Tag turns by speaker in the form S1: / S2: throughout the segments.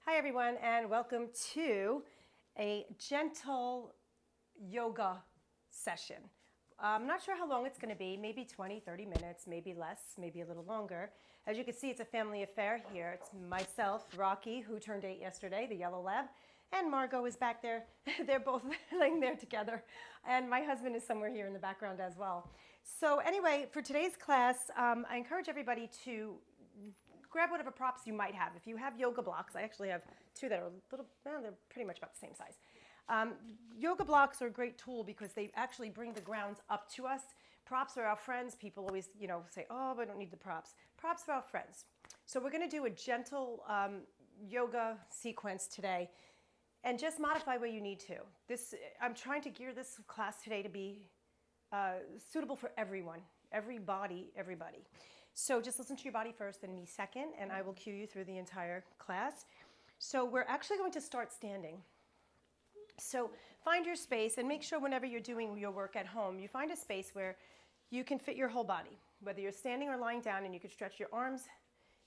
S1: Hi everyone, and welcome to a gentle yoga session. I'm not sure how long it's going to be, maybe 20, 30 minutes, maybe less, maybe a little longer. As you can see, it's a family affair here. It's myself, Rocky, who turned 8 yesterday, the yellow lab, and Margo is back there. They're both laying there together, and my husband is somewhere here in the background as well. So anyway, for today's class, I encourage everybody to grab whatever props you might have. If you have yoga blocks, I actually have two that are a little, well, they're pretty much about the same size. Yoga blocks are a great tool because they actually bring the grounds up to us. Props are our friends. People always, say, oh, I don't need the props. Props are our friends. So we're going to do a gentle yoga sequence today and just modify where you need to. I'm trying to gear this class today to be suitable for everyone, everybody. So just listen to your body first and me second, and I will cue you through the entire class. So we're actually going to start standing. So find your space and make sure whenever you're doing your work at home, you find a space where you can fit your whole body, whether you're standing or lying down, and you can stretch your arms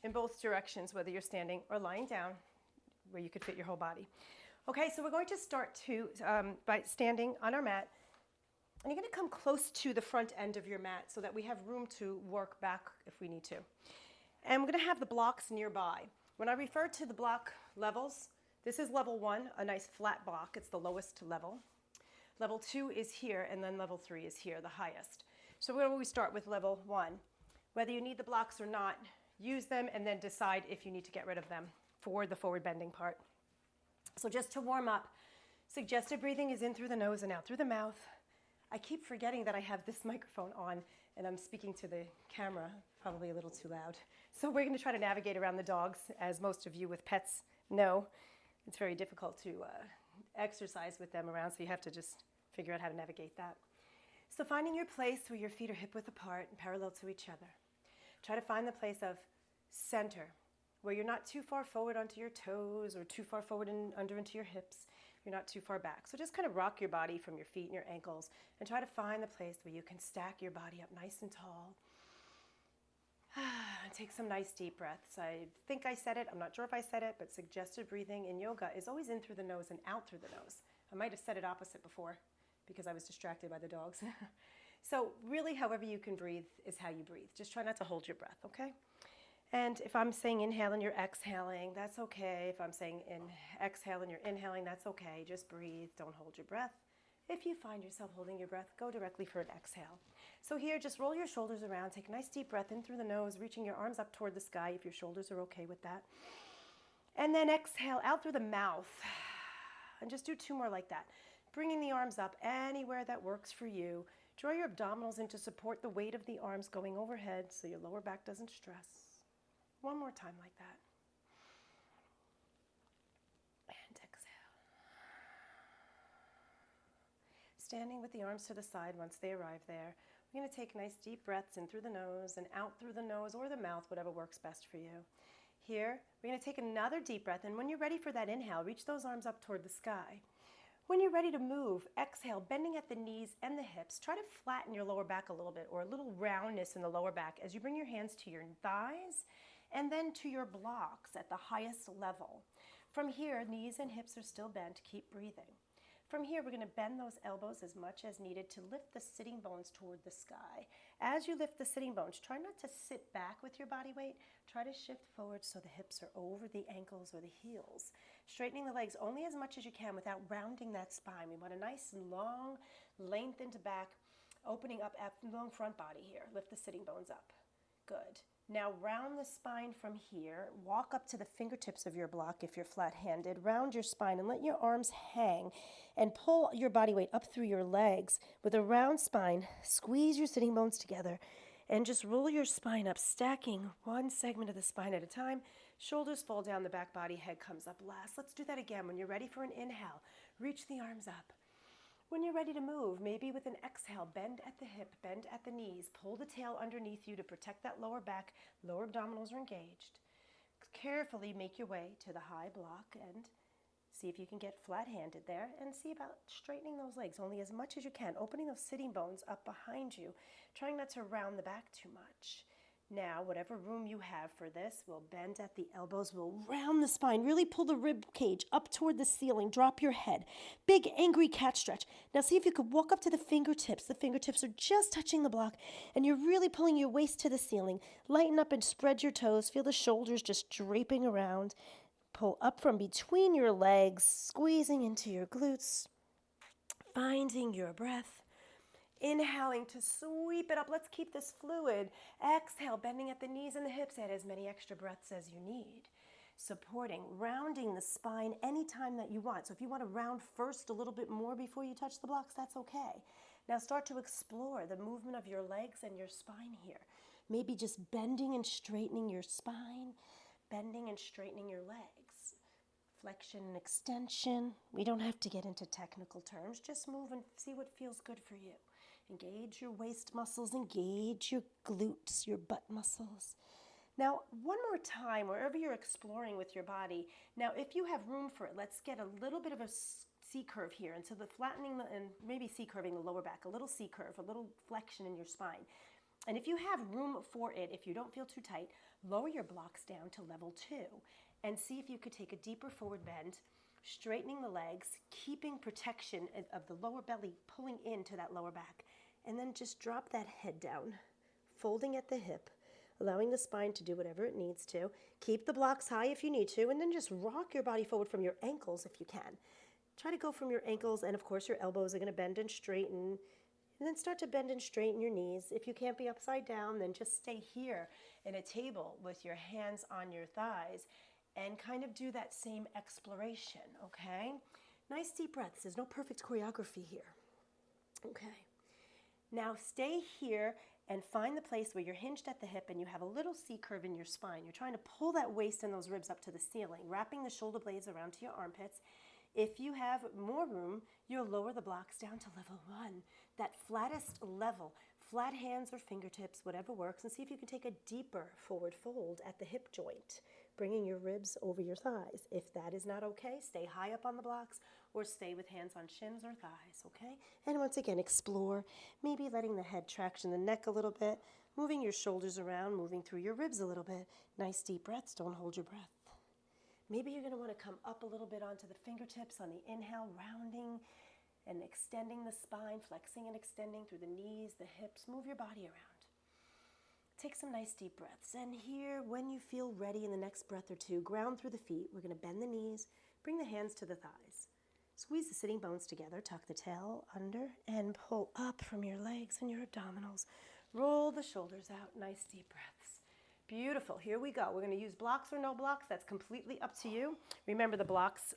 S1: in both directions, whether you're standing or lying down, where you could fit your whole body. Okay, so we're going to start by standing on our mat. And you're going to come close to the front end of your mat so that we have room to work back if we need to. And we're going to have the blocks nearby. When I refer to the block levels, this is level 1, a nice flat block. It's the lowest level. Level 2 is here, and then level 3 is here, the highest. So we're going to start with level 1. Whether you need the blocks or not, use them and then decide if you need to get rid of them for the forward bending part. So just to warm up, suggested breathing is in through the nose and out through the mouth. I keep forgetting that I have this microphone on and I'm speaking to the camera, probably a little too loud. So we're going to try to navigate around the dogs, as most of you with pets know. It's very difficult to exercise with them around, so you have to just figure out how to navigate that. So finding your place where your feet are hip width apart and parallel to each other. Try to find the place of center, where you're not too far forward onto your toes or too far forward and under into your hips. You're not too far back. So just kind of rock your body from your feet and your ankles and try to find the place where you can stack your body up nice and tall. Take some nice deep breaths. I think I said it. I'm not sure if I said it, but suggested breathing in yoga is always in through the nose and out through the nose. I might have said it opposite before because I was distracted by the dogs. So really, however you can breathe is how you breathe. Just try not to hold your breath, okay? And if I'm saying inhale and you're exhaling, that's okay. If I'm saying exhale and you're inhaling, that's okay. Just breathe. Don't hold your breath. If you find yourself holding your breath, go directly for an exhale. So here, just roll your shoulders around. Take a nice deep breath in through the nose, reaching your arms up toward the sky if your shoulders are okay with that. And then exhale out through the mouth. And just do 2 more like that. Bringing the arms up anywhere that works for you. Draw your abdominals in to support the weight of the arms going overhead so your lower back doesn't stress. 1 more time like that. And exhale. Standing with the arms to the side once they arrive there. We're going to take nice deep breaths in through the nose and out through the nose or the mouth, whatever works best for you. Here, we're going to take another deep breath, and when you're ready for that inhale, reach those arms up toward the sky. When you're ready to move, exhale, bending at the knees and the hips. Try to flatten your lower back a little bit, or a little roundness in the lower back as you bring your hands to your thighs and then to your blocks at the highest level. From here, knees and hips are still bent. Keep breathing. From here, we're going to bend those elbows as much as needed to lift the sitting bones toward the sky. As you lift the sitting bones, try not to sit back with your body weight. Try to shift forward so the hips are over the ankles or the heels. Straightening the legs only as much as you can without rounding that spine. We want a nice long lengthened back, opening up at long front body here. Lift the sitting bones up. Good. Now round the spine from here, walk up to the fingertips of your block if you're flat-handed, round your spine and let your arms hang and pull your body weight up through your legs. With a round spine, squeeze your sitting bones together and just roll your spine up, stacking 1 segment of the spine at a time. Shoulders fall down the back body, head comes up last. Let's do that again. When you're ready for an inhale, reach the arms up. When you're ready to move, maybe with an exhale, bend at the hip, bend at the knees, pull the tail underneath you to protect that lower back, lower abdominals are engaged. Carefully make your way to the high block and see if you can get flat-handed there and see about straightening those legs only as much as you can, opening those sitting bones up behind you, trying not to round the back too much. Now, whatever room you have for this, we'll bend at the elbows, we'll round the spine, really pull the rib cage up toward the ceiling, drop your head. Big angry cat stretch. Now see if you could walk up to the fingertips. The fingertips are just touching the block, and you're really pulling your waist to the ceiling. Lighten up and spread your toes. Feel the shoulders just draping around. Pull up from between your legs, squeezing into your glutes, finding your breath. Inhaling to sweep it up. Let's keep this fluid. Exhale, bending at the knees and the hips. Add as many extra breaths as you need. Supporting, rounding the spine anytime that you want. So if you want to round first a little bit more before you touch the blocks, that's okay. Now start to explore the movement of your legs and your spine here. Maybe just bending and straightening your spine, bending and straightening your legs. Flexion and extension. We don't have to get into technical terms. Just move and see what feels good for you. Engage your waist muscles, engage your glutes, your butt muscles. Now, one more time, wherever you're exploring with your body, now if you have room for it, let's get a little bit of a C curve here. And so the flattening and maybe C curving the lower back, a little C curve, a little flexion in your spine. And if you have room for it, if you don't feel too tight, lower your blocks down to level 2 and see if you could take a deeper forward bend, straightening the legs, keeping protection of the lower belly, pulling into that lower back. And then just drop that head down, folding at the hip, allowing the spine to do whatever it needs to. Keep the blocks high if you need to, and then just rock your body forward from your ankles if you can. Try to go from your ankles, and of course your elbows are going to bend and straighten. And then start to bend and straighten your knees. If you can't be upside down, then just stay here in a table with your hands on your thighs and kind of do that same exploration, okay? Nice deep breaths. There's no perfect choreography here. Okay. Now stay here and find the place where you're hinged at the hip and you have a little C curve in your spine. You're trying to pull that waist and those ribs up to the ceiling, wrapping the shoulder blades around to your armpits. If you have more room, you'll lower the blocks down to level 1, that flattest level. Flat hands or fingertips, whatever works, and see if you can take a deeper forward fold at the hip joint, bringing your ribs over your thighs. If that is not okay, stay high up on the blocks or stay with hands on shins or thighs, okay? And once again, explore, maybe letting the head traction the neck a little bit, moving your shoulders around, moving through your ribs a little bit. Nice deep breaths, don't hold your breath. Maybe you're going to want to come up a little bit onto the fingertips on the inhale, rounding and extending the spine, flexing and extending through the knees, the hips. Move your body around. Take some nice deep breaths. And here, when you feel ready in the next breath or two, ground through the feet. We're going to bend the knees, bring the hands to the thighs. Squeeze the sitting bones together, tuck the tail under, and pull up from your legs and your abdominals. Roll the shoulders out. Nice deep breaths. Beautiful. Here we go. We're going to use blocks or no blocks. That's completely up to you. Remember, the blocks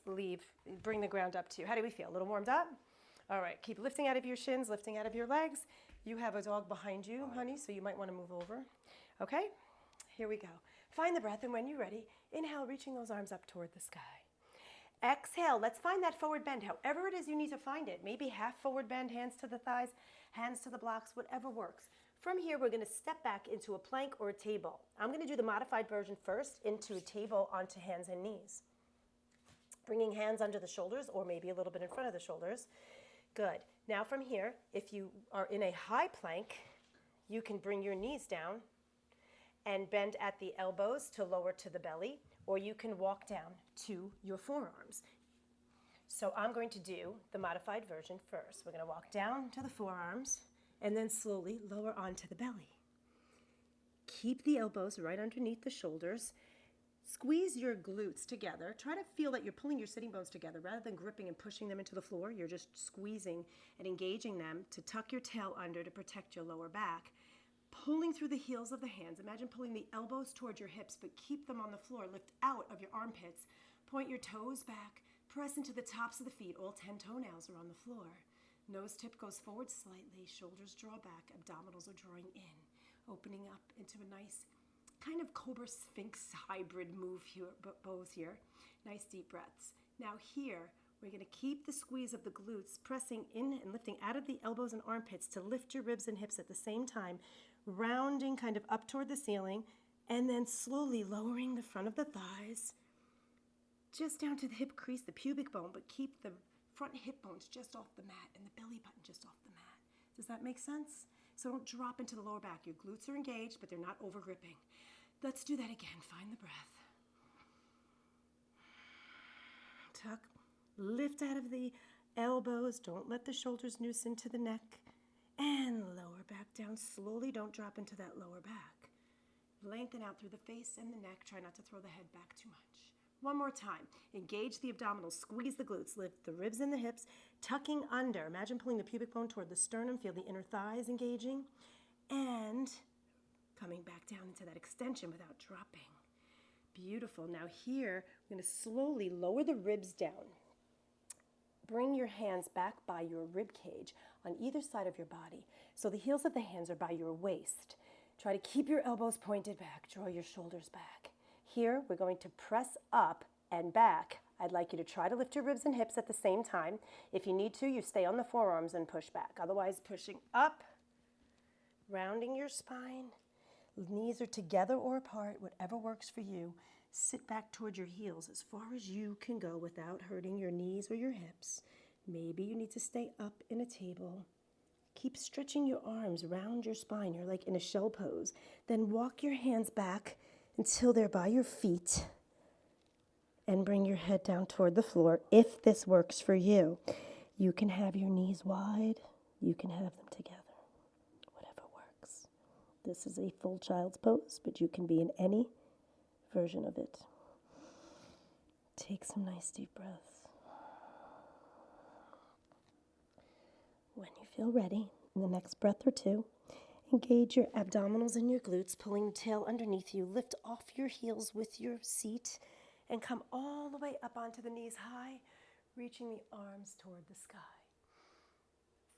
S1: bring the ground up to you. How do we feel? A little warmed up? All right. Keep lifting out of your shins, lifting out of your legs. You have a dog behind you, honey, so you might want to move over. Okay? Here we go. Find the breath, and when you're ready, inhale, reaching those arms up toward the sky. Exhale. Let's find that forward bend. However it is you need to find it. Maybe half forward bend, hands to the thighs, hands to the blocks, whatever works. From here, we're going to step back into a plank or a table. I'm going to do the modified version first, into a table onto hands and knees. Bringing hands under the shoulders or maybe a little bit in front of the shoulders. Good. Now from here, if you are in a high plank, you can bring your knees down and bend at the elbows to lower to the belly, or you can walk down to your forearms. So I'm going to do the modified version first. We're going to walk down to the forearms and then slowly lower onto the belly. Keep the elbows right underneath the shoulders. Squeeze your glutes together. Try to feel that you're pulling your sitting bones together rather than gripping and pushing them into the floor. You're just squeezing and engaging them to tuck your tail under to protect your lower back. Pulling through the heels of the hands. Imagine pulling the elbows towards your hips, but keep them on the floor. Lift out of your armpits. Point your toes back. Press into the tops of the feet. All 10 toenails are on the floor. Nose tip goes forward slightly. Shoulders draw back. Abdominals are drawing in. Opening up into a nice kind of Cobra Sphinx hybrid move here, both here. Nice deep breaths. Now here, we're going to keep the squeeze of the glutes, pressing in and lifting out of the elbows and armpits to lift your ribs and hips at the same time, rounding kind of up toward the ceiling, and then slowly lowering the front of the thighs, just down to the hip crease, the pubic bone, but keep the front hip bones just off the mat and the belly button just off the mat. Does that make sense? So don't drop into the lower back. Your glutes are engaged, but they're not over gripping. Let's do that again. Find the breath. Tuck, lift out of the elbows. Don't let the shoulders noose into the neck. And lower back down slowly. Don't drop into that lower back. Lengthen out through the face and the neck. Try not to throw the head back too much. One more time. Engage the abdominals. Squeeze the glutes. Lift the ribs and the hips. Tucking under. Imagine pulling the pubic bone toward the sternum. Feel the inner thighs engaging. And coming back down into that extension without dropping. Beautiful. Now here, we're going to slowly lower the ribs down. Bring your hands back by your rib cage on either side of your body. So the heels of the hands are by your waist. Try to keep your elbows pointed back. Draw your shoulders back. Here, we're going to press up and back. I'd like you to try to lift your ribs and hips at the same time. If you need to, you stay on the forearms and push back. Otherwise, pushing up, rounding your spine. Knees are together or apart, whatever works for you. Sit back towards your heels as far as you can go without hurting your knees or your hips. Maybe you need to stay up in a table. Keep stretching your arms around your spine. You're like in a shell pose. Then walk your hands back until they're by your feet. And bring your head down toward the floor if this works for you. You can have your knees wide. You can have them together. Whatever works. This is a full child's pose, but you can be in any version of it. Take some nice deep breaths. When you feel ready, in the next breath or two, engage your abdominals and your glutes, pulling the tail underneath you. Lift off your heels with your seat and come all the way up onto the knees high, reaching the arms toward the sky.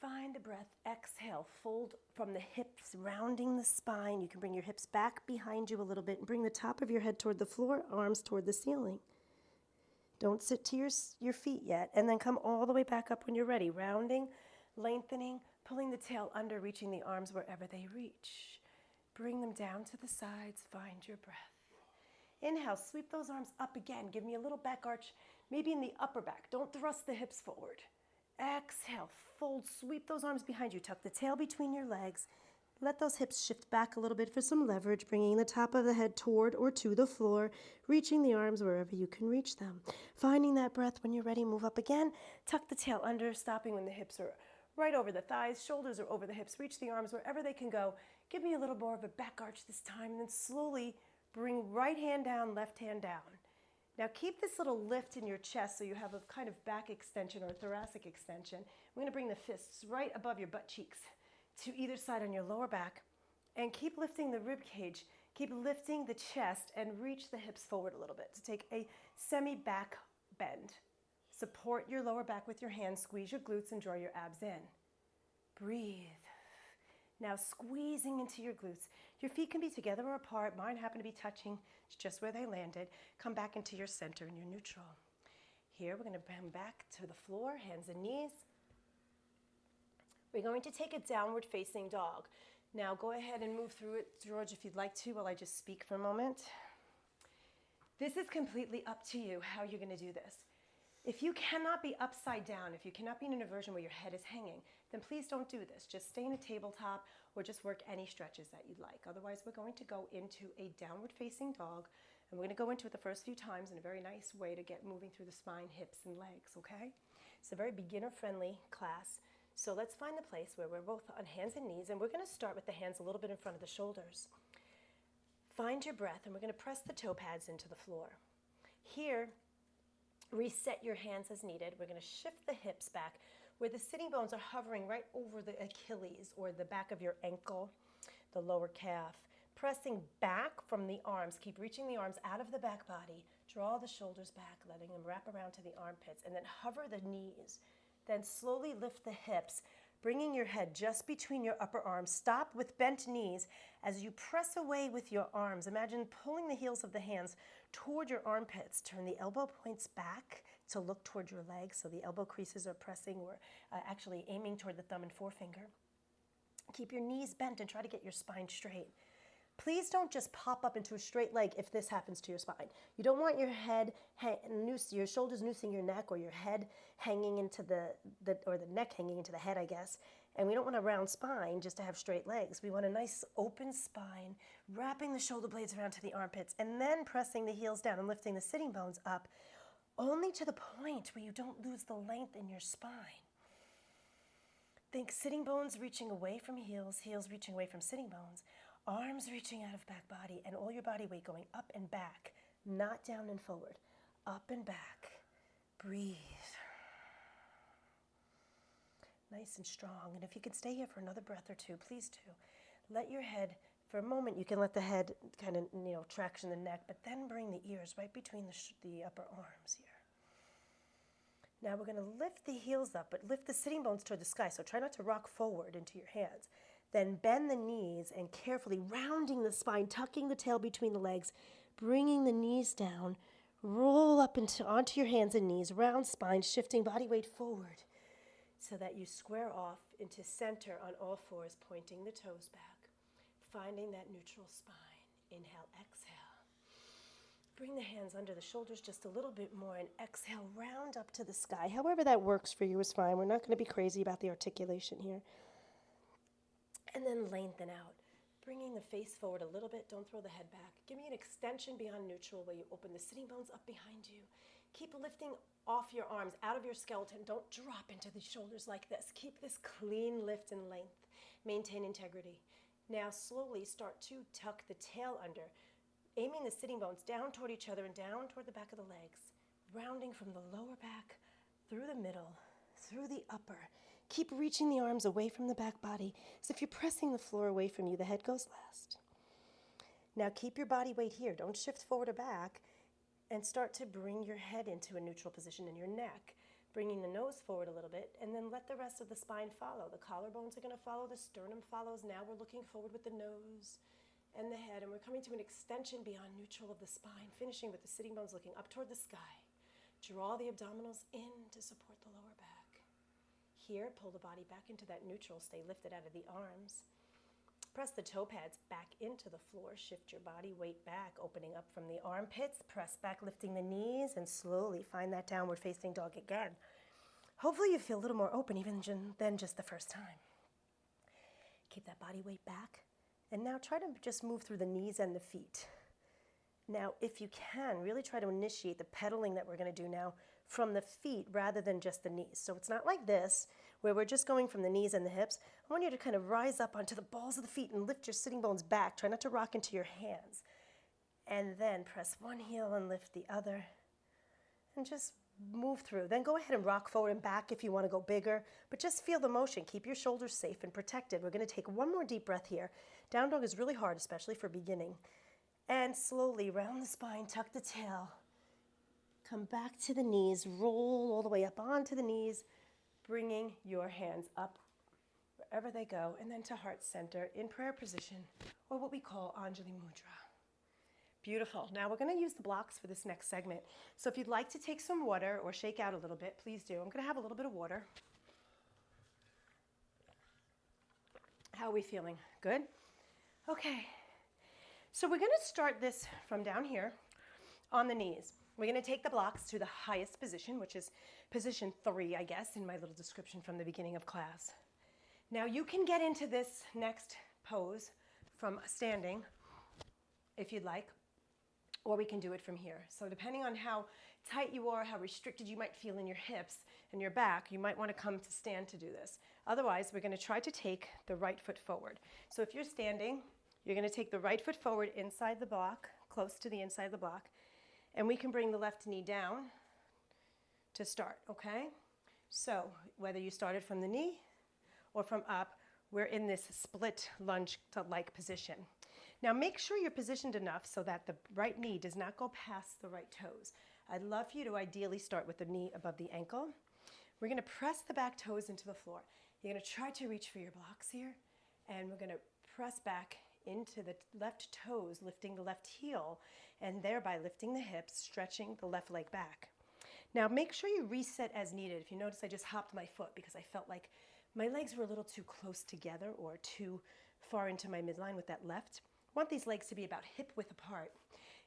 S1: Find a breath. Exhale. Fold from the hips, rounding the spine. You can bring your hips back behind you a little bit and bring the top of your head toward the floor, arms toward the ceiling. Don't sit to your feet yet. And then come all the way back up when you're ready. Rounding, lengthening, pulling the tail under, reaching the arms wherever they reach. Bring them down to the sides. Find your breath. Inhale. Sweep those arms up again. Give me a little back arch, maybe in the upper back. Don't thrust the hips forward. Exhale, fold, sweep those arms behind you. Tuck the tail between your legs. Let those hips shift back a little bit for some leverage, bringing the top of the head toward or to the floor, reaching the arms wherever you can reach them. Finding that breath. When you're ready, move up again. Tuck the tail under, stopping when the hips are right over the thighs, shoulders are over the hips. Reach the arms wherever they can go. Give me a little more of a back arch this time, and then slowly bring right hand down, left hand down. Now keep this little lift in your chest so you have a kind of back extension or thoracic extension. We're going to bring the fists right above your butt cheeks to either side on your lower back, and keep lifting the rib cage. Keep lifting the chest and reach the hips forward a little bit to take a semi-back bend. Support your lower back with your hands. Squeeze your glutes and draw your abs in. Breathe. Now squeezing into your glutes. Your feet can be together or apart. Mine happen to be touching. It's just where they landed. Come back into your center and your neutral. Here we're going to come back to the floor, hands and knees. We're going to take a downward facing dog. Now go ahead and move through it, George, if you'd like to, while I just speak for a moment. This is completely up to you how you're going to do this. If you cannot be upside down, if you cannot be in an inversion where your head is hanging, then please don't do this. Just stay in a tabletop or just work any stretches that you'd like. Otherwise, we're going to go into a downward facing dog, and we're going to go into it the first few times in a very nice way to get moving through the spine, hips, and legs, okay? It's a very beginner-friendly class. So let's find the place where we're both on hands and knees, and we're going to start with the hands a little bit in front of the shoulders. Find your breath, and we're going to press the toe pads into the floor. Here, reset your hands as needed. We're going to shift the hips back where the sitting bones are hovering right over the Achilles or the back of your ankle, the lower calf. Pressing back from the arms. Keep reaching the arms out of the back body. Draw the shoulders back, letting them wrap around to the armpits, and then hover the knees. Then slowly lift the hips, bringing your head just between your upper arms. Stop with bent knees as you press away with your arms. Imagine pulling the heels of the hands toward your armpits. Turn the elbow points back to look toward your legs, so the elbow creases are pressing or actually aiming toward the thumb and forefinger. Keep your knees bent and try to get your spine straight. Please don't just pop up into a straight leg if this happens to your spine. You don't want your head, your shoulders noosing your neck, or your head hanging into the neck hanging into the head, I guess. And we don't want a round spine just to have straight legs. We want a nice open spine, wrapping the shoulder blades around to the armpits, and then pressing the heels down and lifting the sitting bones up, only to the point where you don't lose the length in your spine. Think sitting bones reaching away from heels, heels reaching away from sitting bones, arms reaching out of back body, and all your body weight going up and back, not down and forward, up and back. Breathe. Nice and strong. And if you could stay here for another breath or two, please do. Let your head, for a moment, you can let the head kind of, traction the neck, but then bring the ears right between the upper arms here. Now we're going to lift the heels up, but lift the sitting bones toward the sky. So try not to rock forward into your hands. Then bend the knees and carefully rounding the spine, tucking the tail between the legs, bringing the knees down, roll up onto your hands and knees, round spine, shifting body weight forward, so that you square off into center on all fours, pointing the toes back, finding that neutral spine. Inhale, exhale. Bring the hands under the shoulders just a little bit more and exhale, round up to the sky. However that works for you is fine. We're not going to be crazy about the articulation here. And then lengthen out, bringing the face forward a little bit. Don't throw the head back. Give me an extension beyond neutral where you open the sitting bones up behind you. Keep lifting off your arms, out of your skeleton. Don't drop into the shoulders like this. Keep this clean lift and length. Maintain integrity. Now slowly start to tuck the tail under, aiming the sitting bones down toward each other and down toward the back of the legs, rounding from the lower back, through the middle, through the upper. Keep reaching the arms away from the back body. As if you're pressing the floor away from you, the head goes last. Now keep your body weight here. Don't shift forward or back. And start to bring your head into a neutral position in your neck, bringing the nose forward a little bit, and then let the rest of the spine follow. The collarbones are going to follow, the sternum follows. Now we're looking forward with the nose and the head, and we're coming to an extension beyond neutral of the spine, finishing with the sitting bones looking up toward the sky. Draw the abdominals in to support the lower back. Here, pull the body back into that neutral, stay lifted out of the arms. Press the toe pads back into the floor. Shift your body weight back, opening up from the armpits. Press back, lifting the knees, and slowly find that downward facing dog again. Hopefully you feel a little more open even than just the first time. Keep that body weight back. And now try to just move through the knees and the feet. Now, if you can, really try to initiate the pedaling that we're going to do now from the feet rather than just the knees. So it's not like this, where we're just going from the knees and the hips. I want you to kind of rise up onto the balls of the feet and lift your sitting bones back. Try not to rock into your hands. And then press one heel and lift the other. And just move through. Then go ahead and rock forward and back if you want to go bigger. But just feel the motion. Keep your shoulders safe and protected. We're going to take one more deep breath here. Down dog is really hard, especially for beginning. And slowly round the spine, tuck the tail. Come back to the knees, roll all the way up onto the knees, bringing your hands up wherever they go, and then to heart center in prayer position, or what we call Anjali Mudra. Beautiful. Now we're going to use the blocks for this next segment. So if you'd like to take some water or shake out a little bit, please do. I'm going to have a little bit of water. How are we feeling? Good? Okay. So we're going to start this from down here on the knees. We're going to take the blocks to the highest position, which is position 3, I guess, in my little description from the beginning of class. Now you can get into this next pose from standing, if you'd like, or we can do it from here. So depending on how tight you are, how restricted you might feel in your hips and your back, you might want to come to stand to do this. Otherwise, we're going to try to take the right foot forward. So if you're standing, you're going to take the right foot forward inside the block, close to the inside of the block, and we can bring the left knee down to start, okay? So whether you started from the knee or from up, we're in this split lunge-like position. Now make sure you're positioned enough so that the right knee does not go past the right toes. I'd love for you to ideally start with the knee above the ankle. We're going to press the back toes into the floor. You're going to try to reach for your blocks here, and we're going to press back into the left toes, lifting the left heel, and thereby lifting the hips, stretching the left leg back. Now make sure you reset as needed. If you notice, I just hopped my foot because I felt like my legs were a little too close together or too far into my midline with that left. I want these legs to be about hip width apart.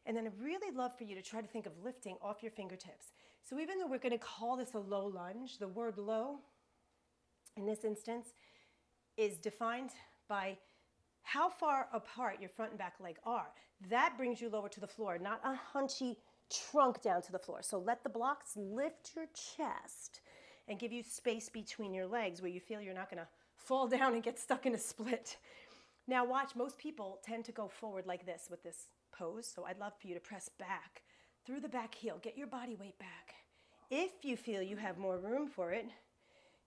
S1: And then I'd really love for you to try to think of lifting off your fingertips. So even though we're going to call this a low lunge, the word low in this instance is defined by how far apart your front and back leg are. That brings you lower to the floor, not a hunchy trunk down to the floor. So let the blocks lift your chest and give you space between your legs where you feel you're not going to fall down and get stuck in a split. Now watch, most people tend to go forward like this with this pose. So I'd love for you to press back through the back heel. Get your body weight back. If you feel you have more room for it,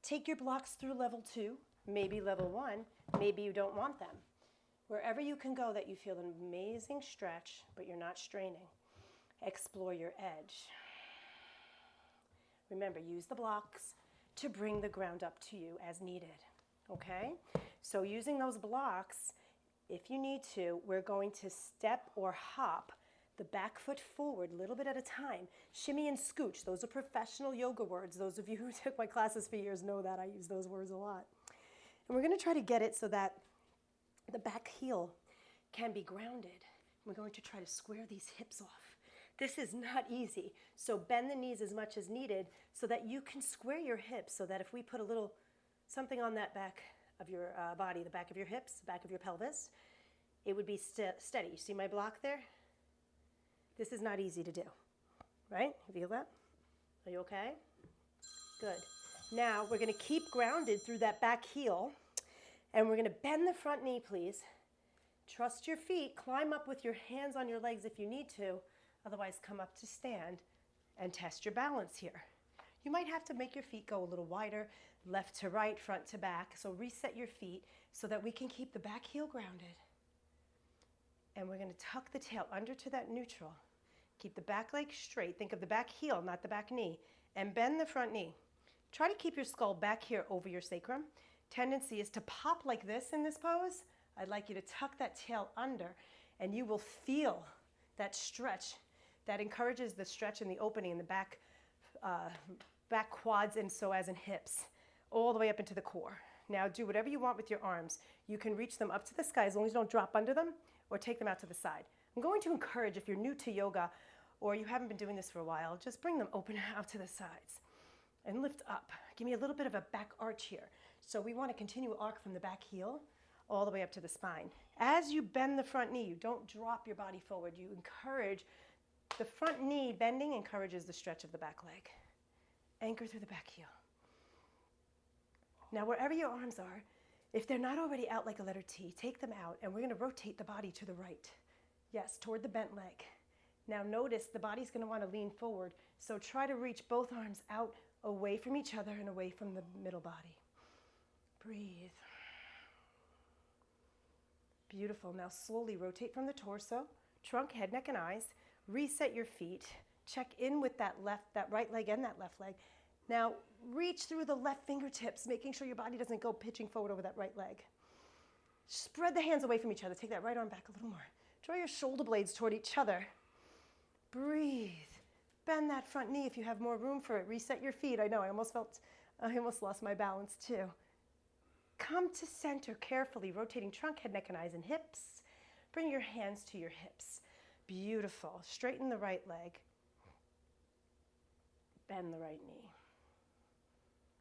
S1: take your blocks through level 2, maybe level 1, maybe you don't want them. Wherever you can go that you feel an amazing stretch, but you're not straining. Explore your edge. Remember, use the blocks to bring the ground up to you as needed, okay? So using those blocks, if you need to, we're going to step or hop the back foot forward a little bit at a time. Shimmy and scooch, those are professional yoga words. Those of you who took my classes for years know that I use those words a lot. And we're going to try to get it so that the back heel can be grounded. We're going to try to square these hips off. This is not easy, so bend the knees as much as needed so that you can square your hips, so that if we put a little something on that back of your body, the back of your hips, the back of your pelvis, it would be steady. You see my block there? This is not easy to do, right? You feel that? Are you okay? Good. Now we're going to keep grounded through that back heel, and we're going to bend the front knee, please. Trust your feet. Climb up with your hands on your legs if you need to. Otherwise, come up to stand and test your balance here. You might have to make your feet go a little wider, left to right, front to back. So reset your feet so that we can keep the back heel grounded. And we're going to tuck the tail under to that neutral. Keep the back leg straight. Think of the back heel, not the back knee. And bend the front knee. Try to keep your skull back here over your sacrum. Tendency is to pop like this in this pose. I'd like you to tuck that tail under, and you will feel that stretch. That encourages the stretch and the opening in the back quads and psoas and hips, all the way up into the core. Now do whatever you want with your arms. You can reach them up to the sky as long as you don't drop under them or take them out to the side. I'm going to encourage, if you're new to yoga or you haven't been doing this for a while, just bring them open out to the sides and lift up. Give me a little bit of a back arch here. So we want to continue arc from the back heel all the way up to the spine. As you bend the front knee, you don't drop your body forward. You encourage the front knee bending, encourages the stretch of the back leg. Anchor through the back heel. Now, wherever your arms are, if they're not already out like a letter T, take them out, and we're going to rotate the body to the right. Yes, toward the bent leg. Now notice the body's going to want to lean forward, so try to reach both arms out away from each other and away from the middle body. Breathe. Beautiful. Now slowly rotate from the torso, trunk, head, neck, and eyes. Reset your feet. Check in with that right leg and that left leg. Now reach through the left fingertips, making sure your body doesn't go pitching forward over that right leg. Spread the hands away from each other. Take that right arm back a little more. Draw your shoulder blades toward each other. Breathe. Bend that front knee if you have more room for it. Reset your feet. I know, I almost lost my balance too. Come to center carefully, rotating trunk, head, neck, and eyes, and hips. Bring your hands to your hips. Beautiful. Straighten the right leg. Bend the right knee.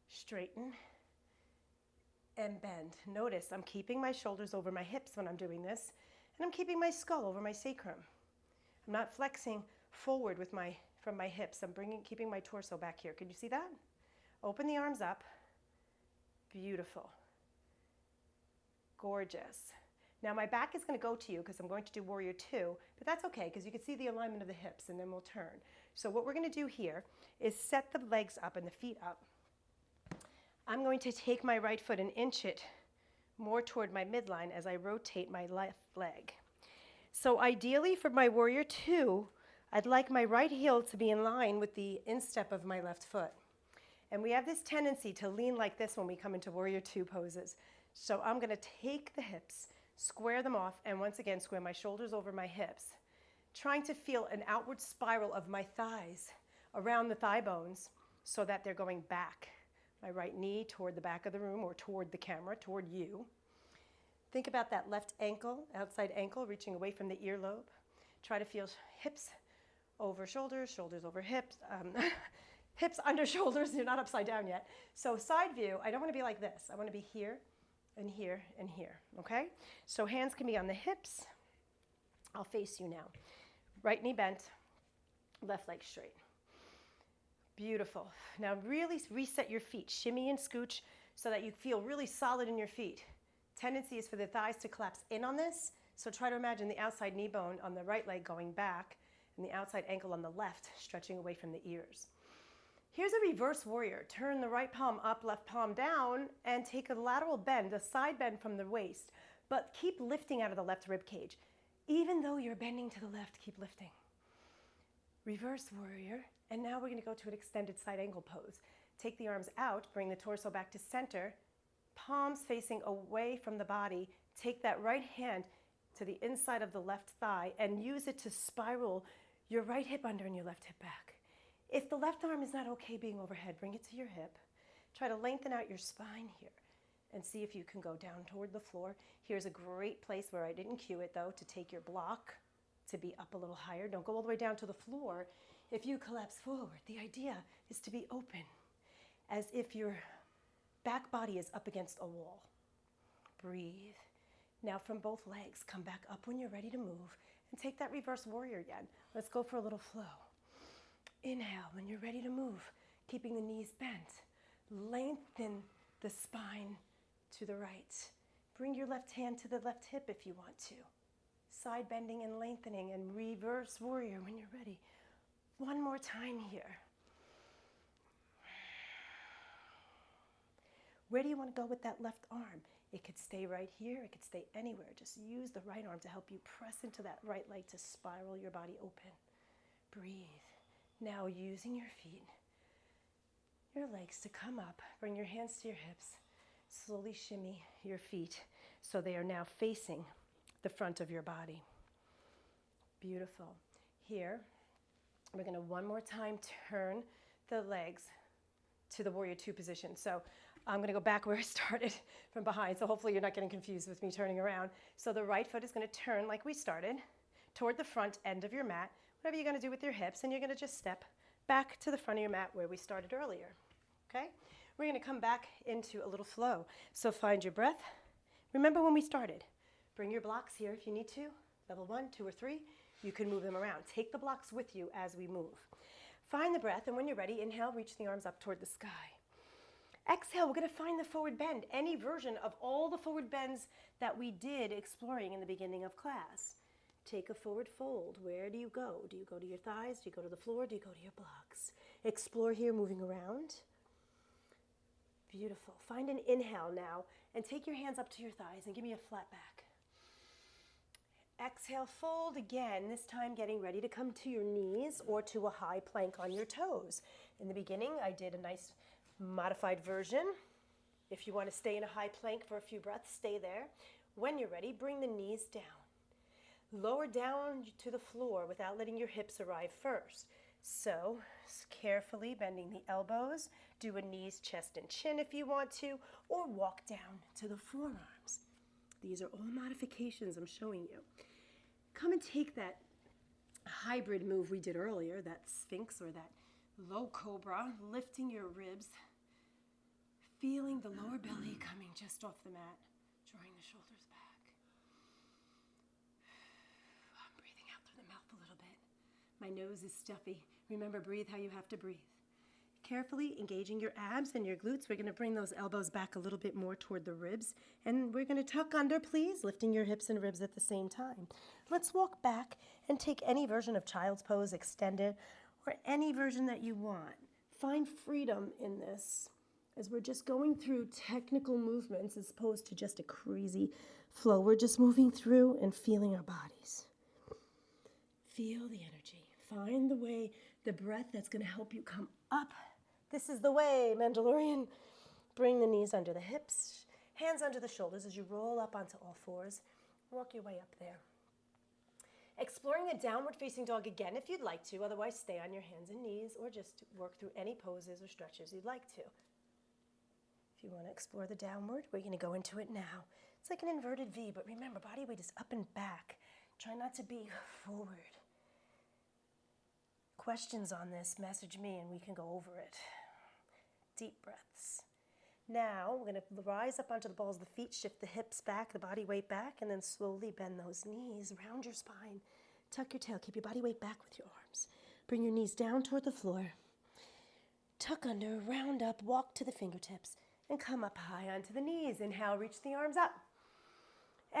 S1: Straighten and bend. Notice I'm keeping my shoulders over my hips when I'm doing this, and I'm keeping my skull over my sacrum. I'm not flexing forward from my hips. I'm keeping my torso back here. Can you see that? Open the arms up. Beautiful. Gorgeous. Now my back is going to go to you because I'm going to do Warrior 2, but that's okay because you can see the alignment of the hips, and then we'll turn. So what we're going to do here is set the legs up and the feet up. I'm going to take my right foot and inch it more toward my midline as I rotate my left leg. So ideally for my Warrior 2, I'd like my right heel to be in line with the instep of my left foot. And we have this tendency to lean like this when we come into Warrior 2 poses. So I'm going to take the hips, square them off, and once again square my shoulders over my hips, trying to feel an outward spiral of my thighs around the thigh bones so that they're going back. My right knee toward the back of the room or toward the camera, toward you. Think about that left ankle, outside ankle, reaching away from the earlobe. Try to feel hips over shoulders, shoulders over hips, hips under shoulders. You're not upside down yet. So side view, I don't want to be like this. I want to be here and here, and here, okay? So hands can be on the hips. I'll face you now. Right knee bent, left leg straight. Beautiful. Now really reset your feet. Shimmy and scooch so that you feel really solid in your feet. Tendency is for the thighs to collapse in on this, so try to imagine the outside knee bone on the right leg going back and the outside ankle on the left stretching away from the ears. Here's a reverse warrior. Turn the right palm up, left palm down, and take a lateral bend, a side bend from the waist, but keep lifting out of the left rib cage. Even though you're bending to the left, keep lifting. Reverse warrior, and now we're going to go to an extended side angle pose. Take the arms out, bring the torso back to center, palms facing away from the body. Take that right hand to the inside of the left thigh and use it to spiral your right hip under and your left hip back. If the left arm is not okay being overhead, bring it to your hip. Try to lengthen out your spine here and see if you can go down toward the floor. Here's a great place where I didn't cue it though, to take your block to be up a little higher. Don't go all the way down to the floor. If you collapse forward, the idea is to be open, as if your back body is up against a wall. Breathe. Now from both legs, come back up when you're ready to move and take that reverse warrior again. Let's go for a little flow. Inhale when you're ready to move, keeping the knees bent. Lengthen the spine to the right. Bring your left hand to the left hip if you want to. Side bending and lengthening, and reverse warrior when you're ready. One more time here. Where do you want to go with that left arm? It could stay right here, it could stay anywhere. Just use the right arm to help you press into that right leg to spiral your body open. Breathe. Now using your feet, your legs to come up, bring your hands to your hips. Slowly shimmy your feet so they are now facing the front of your body. Beautiful. Here, we're going to one more time turn the legs to the warrior two position. So I'm going to go back where I started from behind. So hopefully you're not getting confused with me turning around. So the right foot is going to turn like we started toward the front end of your mat, whatever you're going to do with your hips, and you're going to just step back to the front of your mat where we started earlier. Okay? We're going to come back into a little flow. So find your breath. Remember when we started. Bring your blocks here if you need to. Level 1, 2, or 3. You can move them around. Take the blocks with you as we move. Find the breath, and when you're ready, inhale, reach the arms up toward the sky. Exhale, we're going to find the forward bend, any version of all the forward bends that we did exploring in the beginning of class. Take a forward fold. Where do you go? Do you go to your thighs? Do you go to the floor? Do you go to your blocks? Explore here, moving around. Beautiful. Find an inhale now, and take your hands up to your thighs and give me a flat back. Exhale, fold again, this time getting ready to come to your knees or to a high plank on your toes. In the beginning, I did a nice modified version. If you want to stay in a high plank for a few breaths, stay there. When you're ready, bring the knees down. Lower down to the floor without letting your hips arrive first. So, carefully bending the elbows, do a knees, chest, and chin if you want to, or walk down to the forearms. These are all modifications I'm showing you. Come and take that hybrid move we did earlier, that Sphinx or that low cobra, lifting your ribs, feeling the lower belly coming just off the mat, drawing the shoulders back. I'm breathing out through the mouth a little bit. My nose is stuffy. Remember, breathe how you have to breathe. Carefully engaging your abs and your glutes. We're going to bring those elbows back a little bit more toward the ribs. And we're going to tuck under, please, lifting your hips and ribs at the same time. Let's walk back and take any version of child's pose, extended, or any version that you want. Find freedom in this as we're just going through technical movements as opposed to just a crazy flow. We're just moving through and feeling our bodies. Feel the energy. Find the way, the breath that's going to help you come up. This is the way, Mandalorian. Bring the knees under the hips, hands under the shoulders as you roll up onto all fours. Walk your way up there. Exploring a downward facing dog again if you'd like to, otherwise stay on your hands and knees or just work through any poses or stretches you'd like to. If you want to explore the downward, we're going to go into it now. It's like an inverted V, but remember, body weight is up and back. Try not to be forward. Questions on this, message me and we can go over it. Deep breaths. Now we're going to rise up onto the balls of the feet, shift the hips back, the body weight back, and then slowly bend those knees, round your spine. Tuck your tail, keep your body weight back with your arms. Bring your knees down toward the floor. Tuck under, round up, walk to the fingertips, and come up high onto the knees. Inhale, reach the arms up.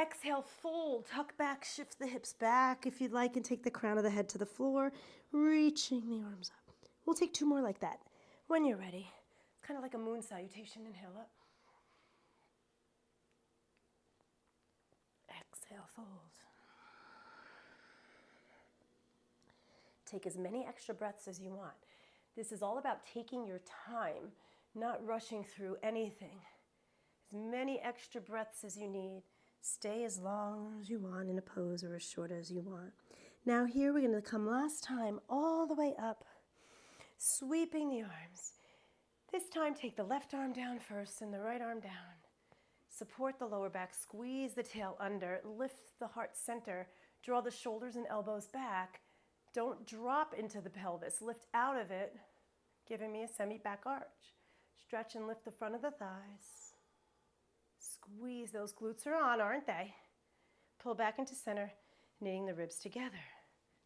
S1: Exhale, fold, tuck back, shift the hips back if you'd like, and take the crown of the head to the floor, reaching the arms up. We'll take 2 more like that. When you're ready, it's kind of like a moon salutation. Inhale up. Exhale, fold. Take as many extra breaths as you want. This is all about taking your time, not rushing through anything. As many extra breaths as you need. Stay as long as you want in a pose or as short as you want. Now here we're going to come last time all the way up, sweeping the arms. This time take the left arm down first and the right arm down. Support the lower back, squeeze the tail under, lift the heart center, draw the shoulders and elbows back. Don't drop into the pelvis, lift out of it, giving me a semi-back arch. Stretch and lift the front of the thighs. Squeeze, those glutes are on, aren't they? Pull back into center, knitting the ribs together.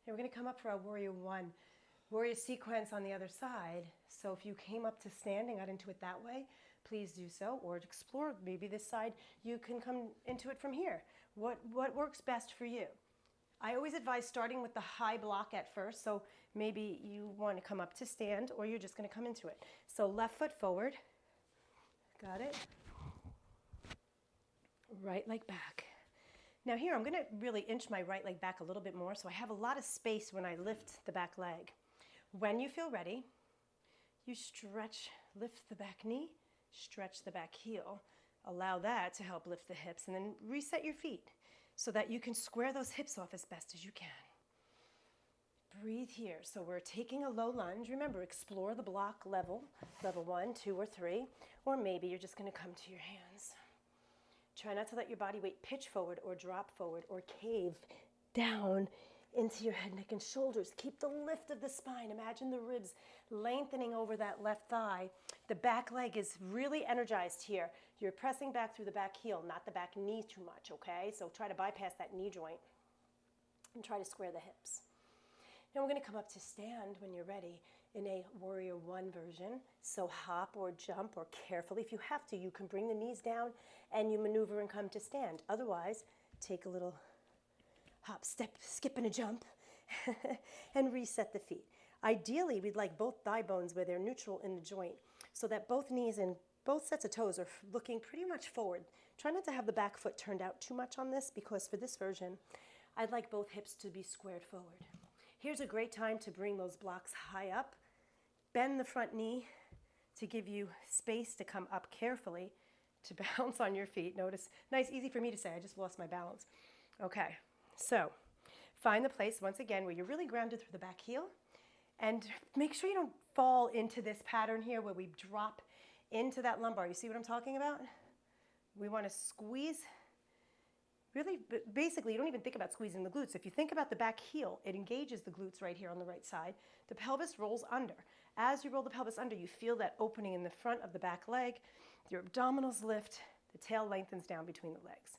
S1: And we're going to come up for our warrior 1. Warrior sequence on the other side. So if you came up to standing out into it that way, please do so, or explore maybe this side. You can come into it from here. What works best for you? I always advise starting with the high block at first, so maybe you want to come up to stand, or you're just going to come into it. So left foot forward. Got it? Right leg back. Now here, I'm going to really inch my right leg back a little bit more, so I have a lot of space when I lift the back leg. When you feel ready, you stretch, lift the back knee, stretch the back heel. Allow that to help lift the hips, and then reset your feet so that you can square those hips off as best as you can. Breathe here. So we're taking a low lunge. Remember, explore the block level 1, 2, or 3, or maybe you're just going to come to your hands. Try not to let your body weight pitch forward or drop forward or cave down into your head, neck, and shoulders. Keep the lift of the spine. Imagine the ribs lengthening over that left thigh. The back leg is really energized here. You're pressing back through the back heel, not the back knee too much, okay? So try to bypass that knee joint and try to square the hips. Now we're going to come up to stand when you're ready in a warrior 1 version. So hop or jump, or carefully, if you have to, you can bring the knees down and you maneuver and come to stand. Otherwise, take a little hop, step, skip, and a jump and reset the feet. Ideally, we'd like both thigh bones where they're neutral in the joint so that both knees and both sets of toes are looking pretty much forward. Try not to have the back foot turned out too much on this, because for this version, I'd like both hips to be squared forward. Here's a great time to bring those blocks high up. Bend the front knee to give you space to come up carefully to bounce on your feet. Notice, nice, easy for me to say, I just lost my balance. Okay, so find the place, once again, where you're really grounded through the back heel, and make sure you don't fall into this pattern here where we drop into that lumbar. You see what I'm talking about? We want to squeeze. Really, basically, you don't even think about squeezing the glutes. If you think about the back heel, it engages the glutes right here on the right side. The pelvis rolls under. As you roll the pelvis under, you feel that opening in the front of the back leg. Your abdominals lift. The tail lengthens down between the legs.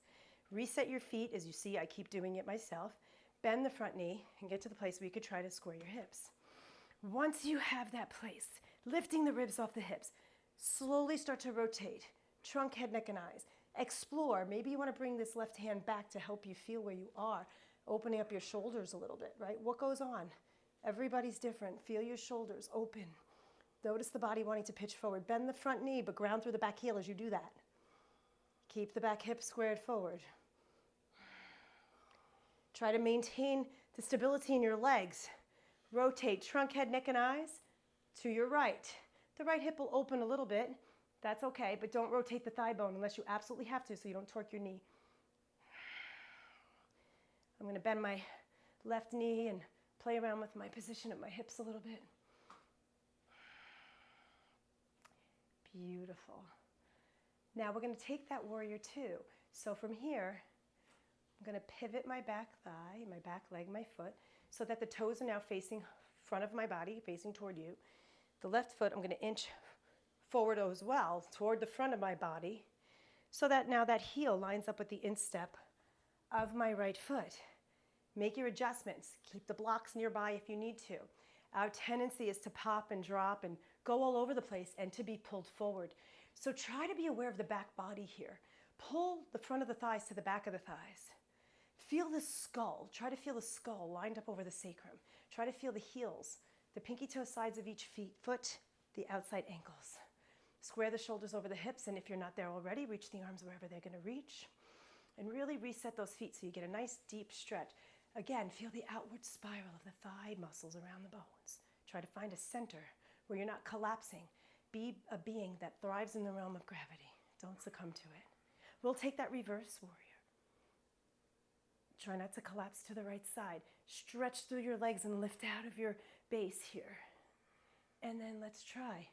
S1: Reset your feet. As you see, I keep doing it myself. Bend the front knee and get to the place where you could try to square your hips. Once you have that place, lifting the ribs off the hips, slowly start to rotate. Trunk, head, neck, and eyes. Explore. Maybe you want to bring this left hand back to help you feel where you are, opening up your shoulders a little bit, right? What goes on? Everybody's different. Feel your shoulders open. Notice the body wanting to pitch forward. Bend the front knee, but ground through the back heel as you do that. Keep the back hip squared forward. Try to maintain the stability in your legs. Rotate trunk, head, neck, and eyes to your right. The right hip will open a little bit. That's okay, but don't rotate the thigh bone unless you absolutely have to, so you don't torque your knee. I'm going to bend my left knee and play around with my position of my hips a little bit. Beautiful. Now we're going to take that warrior 2. So from here, I'm going to pivot my back thigh, my back leg, my foot, so that the toes are now facing front of my body, facing toward you. The left foot, I'm going to inch forward as well, toward the front of my body, so that now that heel lines up with the instep of my right foot. Make your adjustments. Keep the blocks nearby if you need to. Our tendency is to pop and drop and go all over the place and to be pulled forward. So try to be aware of the back body here. Pull the front of the thighs to the back of the thighs. Feel the skull. Try to feel the skull lined up over the sacrum. Try to feel the heels, the pinky toe sides of each foot, the outside ankles. Square the shoulders over the hips, and if you're not there already, reach the arms wherever they're going to reach. And really reset those feet so you get a nice deep stretch. Again, feel the outward spiral of the thigh muscles around the bones. Try to find a center where you're not collapsing. Be a being that thrives in the realm of gravity. Don't succumb to it. We'll take that reverse warrior. Try not to collapse to the right side. Stretch through your legs and lift out of your base here. And then let's try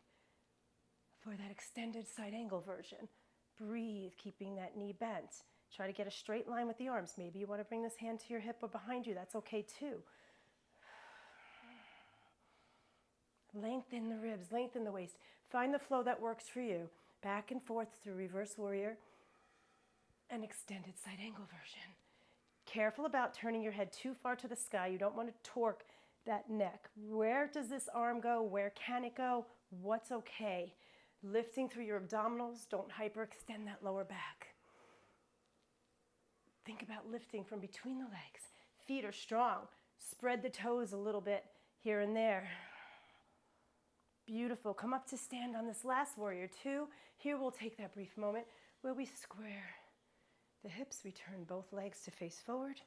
S1: for that extended side angle version. Breathe, keeping that knee bent. Try to get a straight line with the arms. Maybe you want to bring this hand to your hip or behind you. That's okay too. Lengthen the ribs, lengthen the waist. Find the flow that works for you. Back and forth through reverse warrior and extended side angle version. Careful about turning your head too far to the sky. You don't want to torque that neck. Where does this arm go? Where can it go? What's okay? Lifting through your abdominals. Don't hyperextend that lower back. Think about lifting from between the legs. Feet are strong. Spread the toes a little bit here and there. Beautiful. Come up to stand on this last warrior two. Here we'll take that brief moment where we square the hips. We turn both legs to face forward.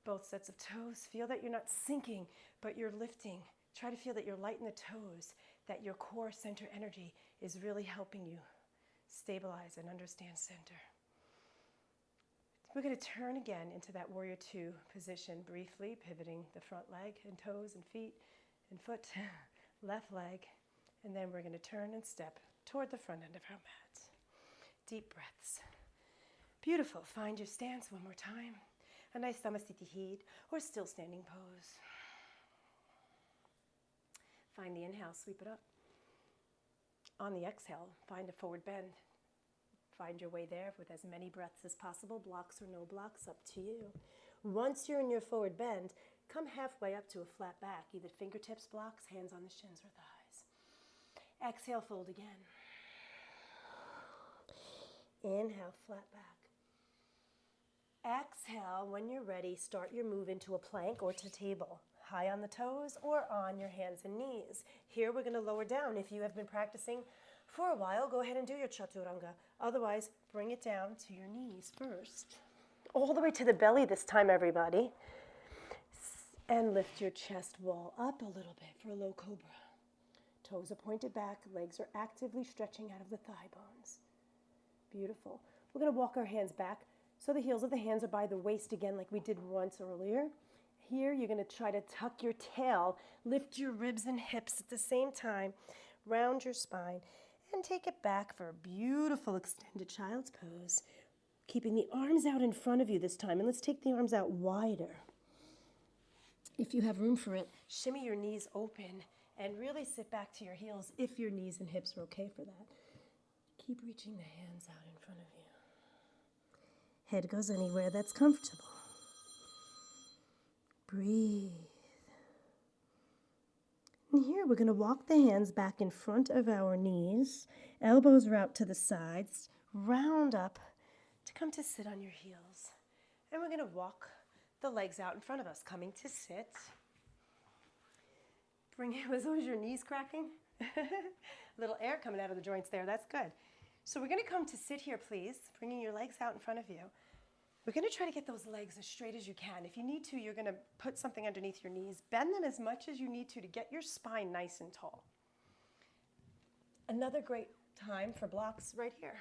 S1: Both sets of toes. Feel that you're not sinking, but you're lifting. Try to feel that you're light in the toes, that your core center energy is really helping you stabilize and understand center. We're going to turn again into that warrior two position briefly, pivoting the front leg and toes and feet and foot, left leg, and then we're going to turn and step toward the front end of our mat. Deep breaths. Beautiful. Find your stance one more time. A nice Samasthiti heat or still standing pose. Find the inhale, sweep it up. On the exhale, find a forward bend. Find your way there with as many breaths as possible, blocks or no blocks, up to you. Once you're in your forward bend, come halfway up to a flat back, either fingertips, blocks, hands on the shins or thighs. Exhale, fold again. Inhale, flat back. Exhale, when you're ready, start your move into a plank or to table. High on the toes or on your hands and knees. Here we're going to lower down. If you have been practicing for a while, go ahead and do your chaturanga. Otherwise, bring it down to your knees first. All the way to the belly this time, everybody. And lift your chest wall up a little bit for a low cobra. Toes are pointed back. Legs are actively stretching out of the thigh bones. Beautiful. We're going to walk our hands back so the heels of the hands are by the waist again like we did once earlier. Here, you're going to try to tuck your tail, lift your ribs and hips at the same time, round your spine, and take it back for a beautiful extended child's pose. Keeping the arms out in front of you this time, and let's take the arms out wider. If you have room for it, shimmy your knees open and really sit back to your heels if your knees and hips are okay for that. Keep reaching the hands out in front of you. Head goes anywhere that's comfortable. Breathe. And here we're going to walk the hands back in front of our knees. Elbows are out to the sides. Round up to come to sit on your heels. And we're going to walk the legs out in front of us, coming to sit. Was your knees cracking? A little air coming out of the joints there. That's good. So we're going to come to sit here, please, bringing your legs out in front of you. We're going to try to get those legs as straight as you can. If you need to, you're going to put something underneath your knees. Bend them as much as you need to get your spine nice and tall. Another great time for blocks right here.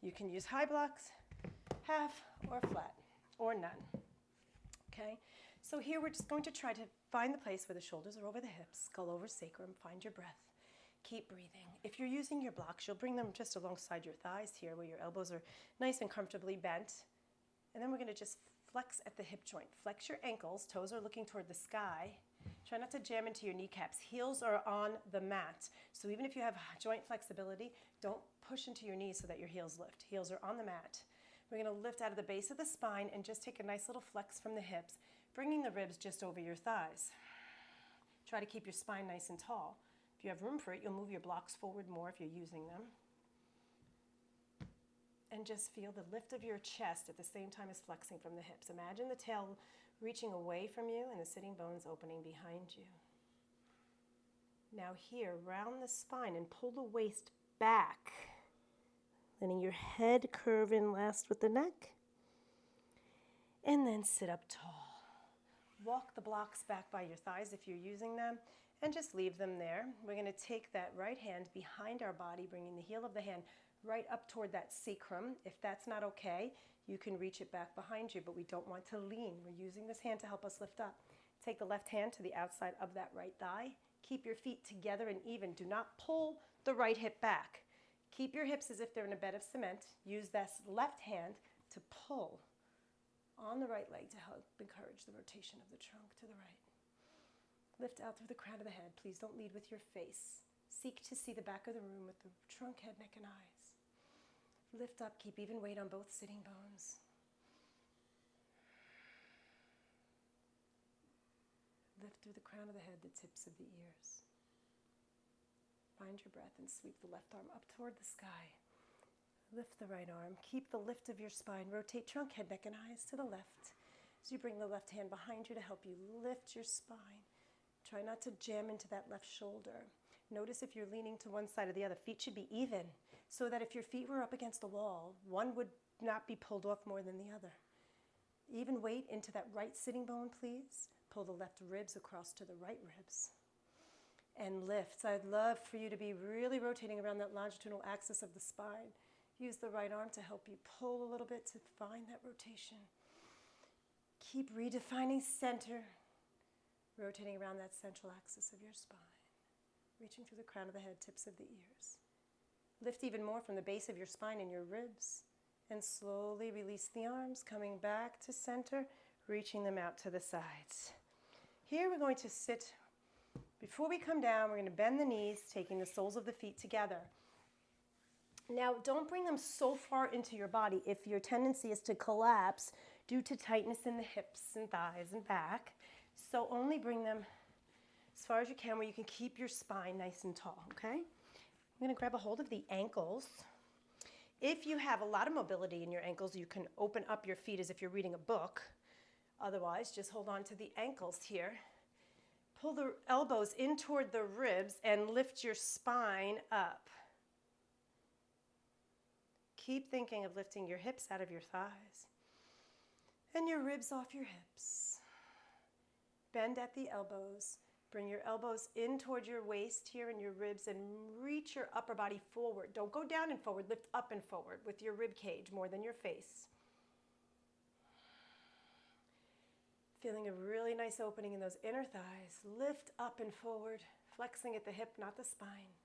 S1: You can use high blocks, half or flat, or none. Okay? So here we're just going to try to find the place where the shoulders are over the hips, skull over sacrum. Find your breath. Keep breathing. If you're using your blocks, you'll bring them just alongside your thighs here where your elbows are nice and comfortably bent. And then we're going to just flex at the hip joint. Flex your ankles. Toes are looking toward the sky. Try not to jam into your kneecaps. Heels are on the mat. So even if you have joint flexibility, don't push into your knees so that your heels lift. Heels are on the mat. We're going to lift out of the base of the spine and just take a nice little flex from the hips, bringing the ribs just over your thighs. Try to keep your spine nice and tall. If you have room for it, you'll move your blocks forward more if you're using them. And just feel the lift of your chest at the same time as flexing from the hips. Imagine the tail reaching away from you and the sitting bones opening behind you. Now here, round the spine and pull the waist back, letting your head curve in last with the neck. And then sit up tall. Walk the blocks back by your thighs if you're using them, and just leave them there. We're going to take that right hand behind our body, bringing the heel of the hand right up toward that sacrum. If that's not okay, you can reach it back behind you, but we don't want to lean. We're using this hand to help us lift up. Take the left hand to the outside of that right thigh. Keep your feet together and even. Do not pull the right hip back. Keep your hips as if they're in a bed of cement. Use this left hand to pull on the right leg to help encourage the rotation of the trunk to the right. Lift out through the crown of the head. Please don't lead with your face. Seek to see the back of the room with the trunk, head, neck, and eyes. Lift up, keep even weight on both sitting bones. Lift through the crown of the head, the tips of the ears. Find your breath and sweep the left arm up toward the sky. Lift the right arm. Keep the lift of your spine. Rotate trunk, head, neck, and eyes to the left. As you bring the left hand behind you to help you lift your spine. Try not to jam into that left shoulder. Notice if you're leaning to one side or the other. Feet should be even, so that if your feet were up against the wall, one would not be pulled off more than the other. Even weight into that right sitting bone, please. Pull the left ribs across to the right ribs. And lift. So I'd love for you to be really rotating around that longitudinal axis of the spine. Use the right arm to help you pull a little bit to find that rotation. Keep redefining center. Rotating around that central axis of your spine. Reaching through the crown of the head, tips of the ears. Lift even more from the base of your spine and your ribs. And slowly release the arms, coming back to center, reaching them out to the sides. Here we're going to sit. Before we come down, we're going to bend the knees, taking the soles of the feet together. Now, don't bring them so far into your body if your tendency is to collapse due to tightness in the hips and thighs and back. So only bring them as far as you can where you can keep your spine nice and tall, okay? I'm going to grab a hold of the ankles. If you have a lot of mobility in your ankles, you can open up your feet as if you're reading a book. Otherwise, just hold on to the ankles here. Pull the elbows in toward the ribs and lift your spine up. Keep thinking of lifting your hips out of your thighs and your ribs off your hips. Bend at the elbows. Bring your elbows in toward your waist here and your ribs and reach your upper body forward. Don't go down and forward, lift up and forward with your rib cage more than your face. Feeling a really nice opening in those inner thighs. Lift up and forward, flexing at the hip, not the spine.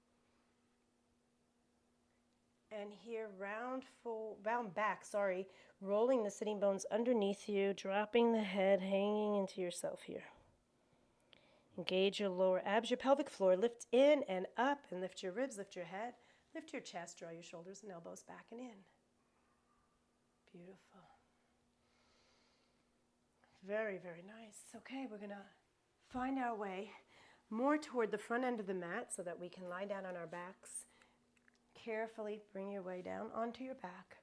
S1: And here, round back, rolling the sitting bones underneath you, dropping the head, hanging into yourself here. Engage your lower abs, your pelvic floor. Lift in and up and lift your ribs, lift your head, lift your chest, draw your shoulders and elbows back and in. Beautiful. Very, very nice. Okay, we're going to find our way more toward the front end of the mat so that we can lie down on our backs. Carefully bring your way down onto your back.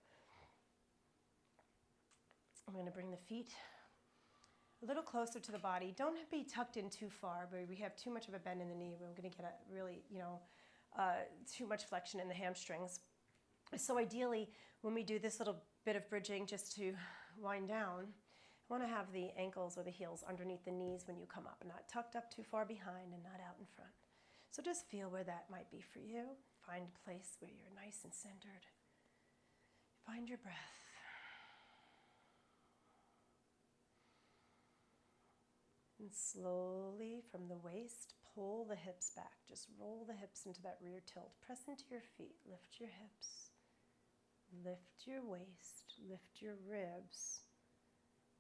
S1: I'm going to bring the feet a little closer to the body. Don't be tucked in too far where we have too much of a bend in the knee. We're going to get a really, too much flexion in the hamstrings. So ideally, when we do this little bit of bridging just to wind down, I want to have the ankles or the heels underneath the knees when you come up, not tucked up too far behind and not out in front. So just feel where that might be for you. Find a place where you're nice and centered. Find your breath. And slowly from the waist, pull the hips back. Just roll the hips into that rear tilt. Press into your feet. Lift your hips. Lift your waist. Lift your ribs.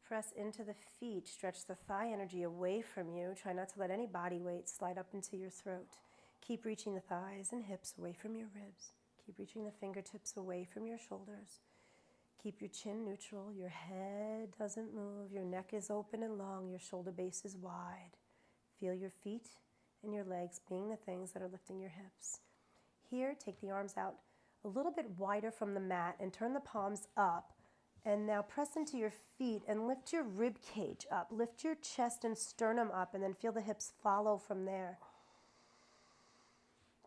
S1: Press into the feet. Stretch the thigh energy away from you. Try not to let any body weight slide up into your throat. Keep reaching the thighs and hips away from your ribs. Keep reaching the fingertips away from your shoulders. Keep your chin neutral. Your head doesn't move. Your neck is open and long. Your shoulder base is wide. Feel your feet and your legs being the things that are lifting your hips. Here, take the arms out a little bit wider from the mat and turn the palms up. And now press into your feet and lift your rib cage up. Lift your chest and sternum up, and then feel the hips follow from there.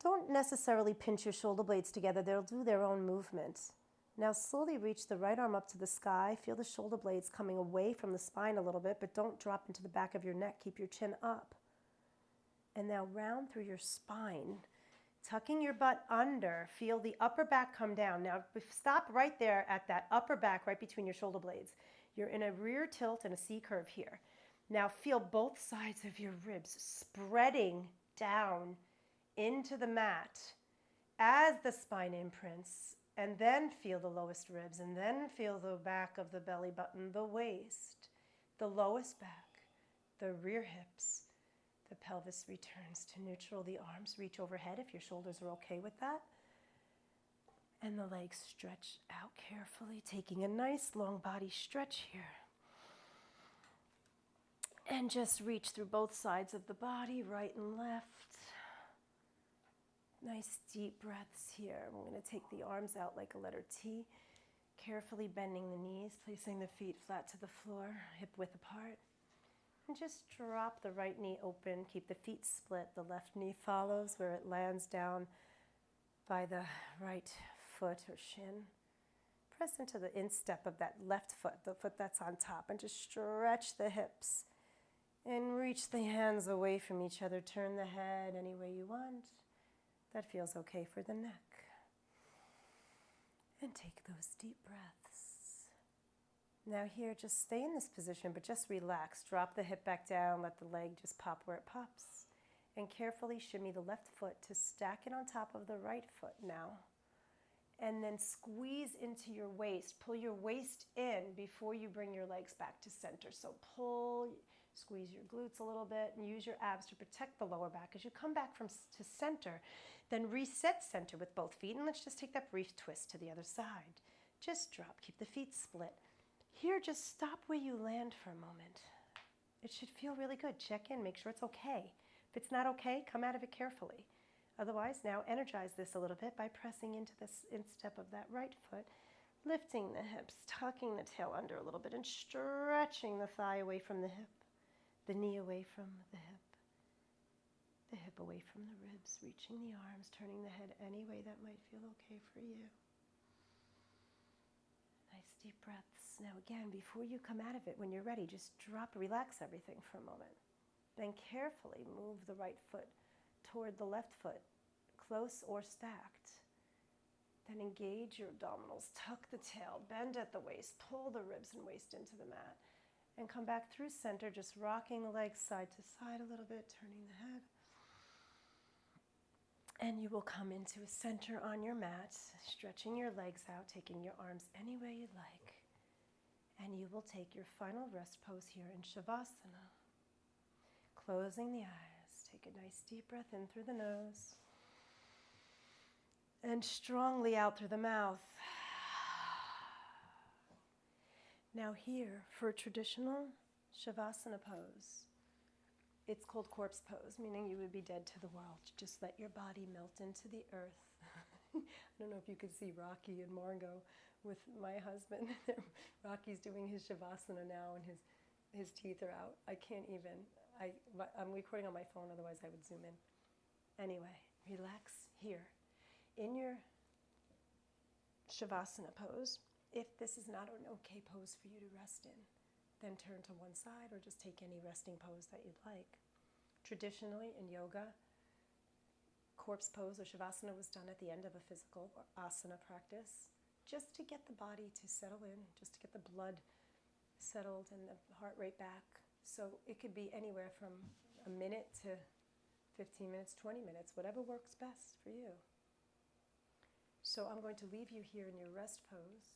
S1: Don't necessarily pinch your shoulder blades together. They'll do their own movement. Now slowly reach the right arm up to the sky. Feel the shoulder blades coming away from the spine a little bit, but don't drop into the back of your neck. Keep your chin up. And now round through your spine, tucking your butt under. Feel the upper back come down. Now stop right there at that upper back, right between your shoulder blades. You're in a rear tilt and a C curve here. Now feel both sides of your ribs spreading down into the mat as the spine imprints, and then feel the lowest ribs, and then feel the back of the belly button, the waist, the lowest back, the rear hips. The pelvis returns to neutral. The arms reach overhead if your shoulders are okay with that. And the legs stretch out carefully, taking a nice long body stretch here. And just reach through both sides of the body, right and left. Nice deep breaths here. We're going to take the arms out like a letter T, carefully bending the knees, placing the feet flat to the floor, hip width apart. And just drop the right knee open, keep the feet split. The left knee follows where it lands down by the right foot or shin. Press into the instep of that left foot, the foot that's on top, and just stretch the hips. And reach the hands away from each other. Turn the head any way you want. That feels okay for the neck. And take those deep breaths. Now here, just stay in this position, but just relax. Drop the hip back down, let the leg just pop where it pops. And carefully shimmy the left foot to stack it on top of the right foot now. And then squeeze into your waist. Pull your waist in before you bring your legs back to center. So pull, squeeze your glutes a little bit, and use your abs to protect the lower back. As you come back to center, then reset center with both feet. And let's just take that brief twist to the other side. Just drop, keep the feet split. Here, just stop where you land for a moment. It should feel really good. Check in, make sure it's okay. If it's not okay, come out of it carefully. Otherwise, now energize this a little bit by pressing into this instep of that right foot, lifting the hips, tucking the tail under a little bit, and stretching the thigh away from the hip, the knee away from the hip away from the ribs, reaching the arms, turning the head any way that might feel okay for you. Nice deep breaths. Now again, before you come out of it, when you're ready, just drop, relax everything for a moment. Then carefully move the right foot toward the left foot, close or stacked. Then engage your abdominals, tuck the tail, bend at the waist, pull the ribs and waist into the mat, and come back through center, just rocking the legs side to side a little bit, turning the head. And you will come into a center on your mat, stretching your legs out, taking your arms any way you'd like. And you will take your final rest pose here in Shavasana. Closing the eyes, take a nice deep breath in through the nose and strongly out through the mouth. Now here, for a traditional Shavasana pose, it's called corpse pose, meaning you would be dead to the world. Just let your body melt into the earth. I don't know if you could see Rocky and Margo with my husband. Rocky's doing his Shavasana now and his teeth are out. I can't even. I'm recording on my phone, otherwise I would zoom in. Anyway, relax here. In your Shavasana pose, if this is not an okay pose for you to rest in, then turn to one side or just take any resting pose that you'd like. Traditionally in yoga, corpse pose or Shavasana was done at the end of a physical or asana practice, just to get the body to settle in, just to get the blood settled and the heart rate back. So it could be anywhere from a minute to 15 minutes, 20 minutes, whatever works best for you. So I'm going to leave you here in your rest pose.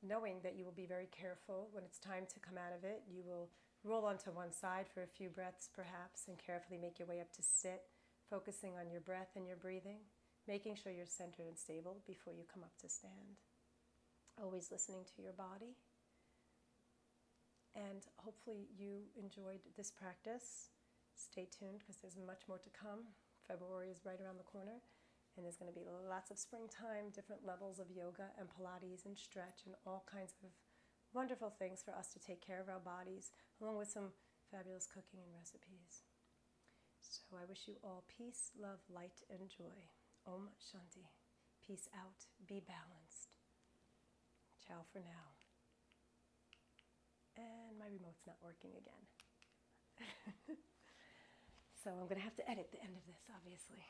S1: knowing that you will be very careful when it's time to come out of it. You will roll onto one side for a few breaths perhaps and carefully make your way up to sit, focusing on your breath and your breathing, making sure you're centered and stable before you come up to stand. Always listening to your body. And hopefully you enjoyed this practice. Stay tuned because there's much more to come. February is right around the corner, and there's going to be lots of springtime, different levels of yoga and Pilates and stretch and all kinds of wonderful things for us to take care of our bodies, along with some fabulous cooking and recipes. So I wish you all peace, love, light, and joy. Om Shanti. Peace out. Be balanced. Ciao for now. And my remote's not working again. So I'm going to have to edit the end of this, obviously.